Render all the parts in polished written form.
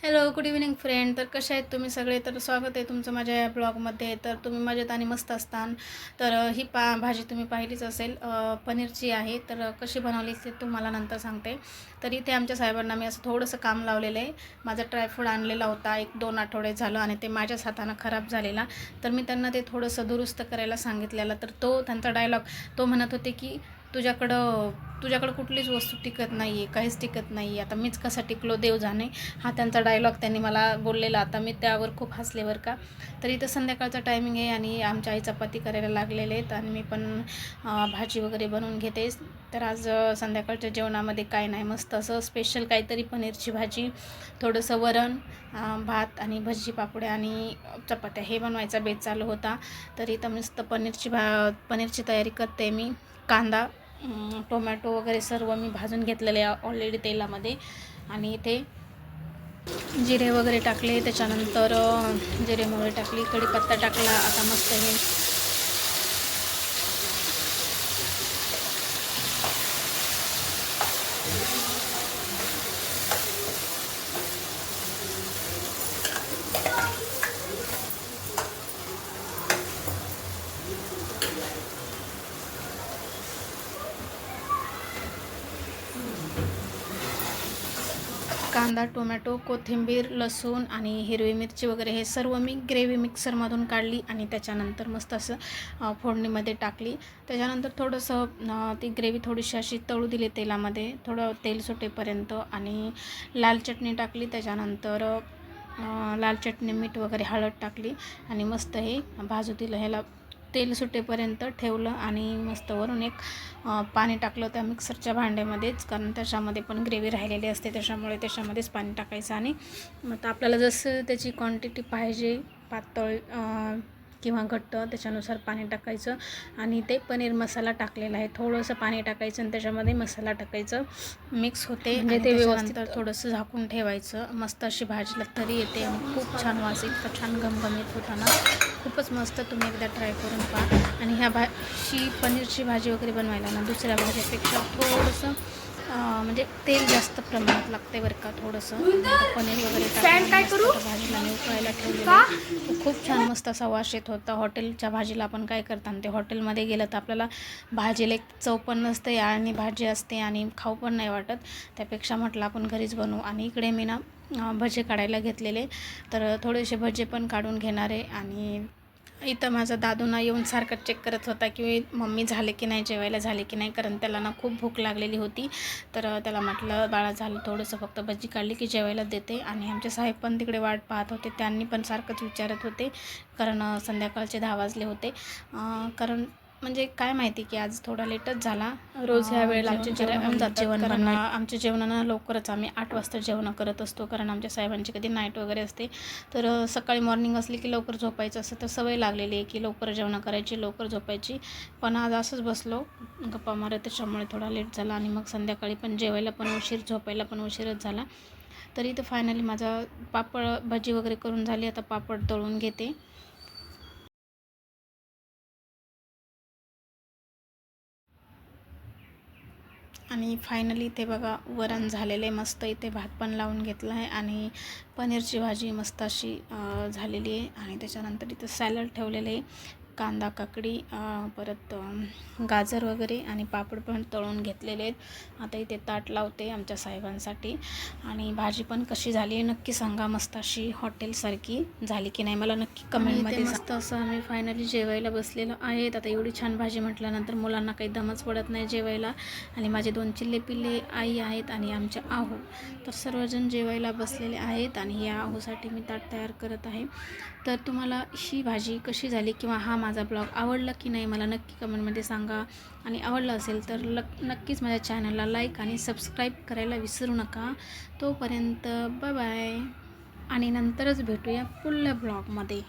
Hello, good evening friend. तर कसे आहेत तुम्ही सगळे? तर स्वागत आहे तुमचं माझ्या या ब्लॉगमध्ये. तर तुम्ही मजेत आणि मस्त असतान. तर ही भाजी तुम्ही पाहिलीच असेल, पनीरची आहे. तर कशी बनवली ते तुम्हाला नंतर सांगते. तर इथे आमच्या साहेबांना मी असं थोडंसं काम लावलेलं आहे. माझा ट्रायफूड आणलेला होता 1-2 आठवडे झालं आणि ते माझ्याच हातानं खराब झालेला. तर मी त्यांना ते थोडंसं दुरुस्त करायला सांगितलेलं. तर त्यांचा डायलॉग तो म्हणत होते की तुझ्याकडं कुठलीच वस्तू टिकत नाही आहे, काहीच टिकत नाही आहे, आता मीच कसा टिकलो देव जाणे. हा त्यांचा डायलॉग त्यांनी मला बोललेला. आता मी त्यावर खूप हसले बरं का. तर इथं संध्याकाळचा टायमिंग आहे आणि आमच्या आई चपाती करायला लागलेले आहेत आणि मी पण भाजी वगैरे बनवून घेते. तर आज संध्याकाळच्या जेवणामध्ये काय नाही, मस्त असं स्पेशल काहीतरी पनीरची भाजी, थोडंसं वरण, भात आणि भजी पापड्या आणि चपात्या हे बनवायचा बेत चालू होता. तर इथं मस्त पनीरची तयारी करते मी. कांदा, टोमॅटो वगैरे सर्व मी भाजून घेतलेले ऑलरेडी तेलामध्ये आणि इथे जिरे वगैरे टाकले. त्याच्यानंतर जिरे मोहरी टाकली, कढीपत्ता टाकला. आता मस्त हे कांदा, टोमॅटो, कोथिंबीर, लसूण आणि हिरवी मिरची वगैरे हे सर्व मी ग्रेव्ही मिक्सरमधून काढली आणि त्याच्यानंतर मस्त असं फोडणीमध्ये टाकली. त्याच्यानंतर थोडंसं ती ग्रेव्ही थोडीशी अशी तळू दिली तेलामध्ये, थोडं तेल सुटेपर्यंत आणि लाल चटणी टाकली. त्याच्यानंतर लाल चटणी, मीठ वगैरे, हळद टाकली आणि मस्त हे भाजू दिलं. ह्याला तेल सुटेपर्यंत ठेवलं आणि मस्त वरून एक पाणी टाकलं त्या मिक्सरच्या भांड्यामध्येच, कारण त्याच्यामध्ये पण ग्रेव्ही राहिलेली असते, त्याच्यामुळे त्याच्यामध्येच पाणी टाकायचं आणि मग आपल्याला जसं त्याची क्वांटिटी पाहिजे, पातळ किंवा घट्ट, त्याच्यानुसार पाणी टाकायचं आणि ते पनीर मसाला टाकलेला आहे. थोडंसं पाणी टाकायचं आणि त्याच्यामध्ये मसाला टाकायचं, मिक्स होते म्हणजे ते व्यवस्थित. थोडंसं झाकून ठेवायचं. मस्त अशी भाजीला तरी येते आणि खूप छान वास, इतका छान घमघमीत होता ना, खूपच मस्त. तुम्ही एकदा ट्राय करून पहा. आणि ह्या पनीरची भाजी वगैरे बनवायला ना दुसऱ्या भाज्यापेक्षा थोडंसं म्हणजे तेल जास्त प्रमाणात लागते बरं का. थोडंसं पनीर वगैरे टाकून भाजीला मी उकळायला ठेवलेलं. तर खूप छान मस्त असा वास येत होता. हॉटेलच्या भाजीला आपण काय करतात, ते हॉटेलमध्ये गेलं तर आपल्याला भाजीला एक चव पण नसते आणि भाजी असते आणि खाऊ पण नाही वाटत. त्यापेक्षा म्हटलं आपण घरीच बनवू. आणि इकडे मी ना भजे काढायला घेतलेले, तर थोडेसे भजे पण काढून घेणार आहे. आणि इथं माझा दादूना येऊन सारखं चेक करत होता की मम्मी झाले की नाही, जेवायला झाले की नाही, कारण त्याला ना खूप भूक लागलेली होती. तर त्याला म्हटलं बाळा झालं, थोडंसं फक्त भजी काढली की जेवायला देते. आणि आमचे साहेब पण तिकडे वाट पाहत होते, त्यांनी पण सारखंच विचारत होते, कारण संध्याकाळचे 10 वाजले होते. कारण म्हणजे काय माहिती की आज थोडा लेटच झाला. रोज ह्या वेळेला आमचे जेवण जातात, कारण आमच्या जेवणानं लवकरच आम्ही 8 वाजता जेवण करत असतो, कारण आमच्या साहेबांची कधी नाईट वगैरे असते. तर सकाळी मॉर्निंग असली की लवकर झोपायचं असं तर सवय लागलेली आहे की लवकर जेवण करायची, लवकर झोपायची. पण आज असंच बसलो गप्पा मारत, त्याच्यामुळे थोडा लेट झाला आणि मग संध्याकाळी पण जेवायला पण उशीर, झोपायला पण उशीरच झाला. तरी इथं फायनली माझा भाजी वगैरे करून झाली. आता पापड तळून घेते. आणि फायनली इथे बघा वरण झालेले मस्त. इथे भात पण लावून घेतला आहे आणि पनीरची भाजी मस्त अशी झालेली आहे. आणि त्याच्यानंतर इथं सॅलड ठेवलेले आहे, कांदा, काकडी, परत गाजर वगैरे आणि पापड पण तळून घेतलेले आहेत. आता इथे ताट लावते आमच्या साहेबांसाठी. आणि भाजी पण कशी झाली नक्की सांगा, मस्त अशी हॉटेलसारखी झाली की नाही मला नक्की कमेंटमध्ये. मस्त असं आम्ही फायनली जेवायला बसलेलो आहेत. आता एवढी छान भाजी म्हटल्यानंतर मुलांना काही दमच पडत नाही जेवायला. आणि माझे 2 चिल्ले पिल्ले, आई आहेत आणि आमच्या आहू, तर सर्वजण जेवायला बसलेले आहेत. आणि या आहूसाठी मी ताट तयार करत आहे. तर तुम्हाला ही भाजी कशी झाली किंवा हा माझा ब्लॉग आवडला की नाही मला नक्की कमेंटमध्ये सांगा. आणि आवडला असेल तर नक्कीच माझ्या चॅनलला लाईक आणि सबस्क्राईब करायला विसरू नका. तोपर्यंत बाय बाय, आणि नंतरच भेटूया पुढल्या ब्लॉगमध्ये.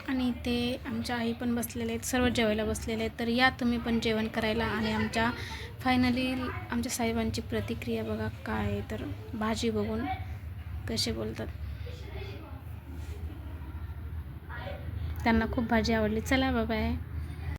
आणि ते आमच्या आई पण बसलेले आहेत, सर्व जेवायला बसलेले आहेत. तर या तुम्ही पण जेवण करायला. आणि फायनली आमच्या साहेबांची प्रतिक्रिया बघा काय आहे, तर भाजी बघून कसे बोलतात. त्यांना खूप भाजी आवडली. चला बाय बाय.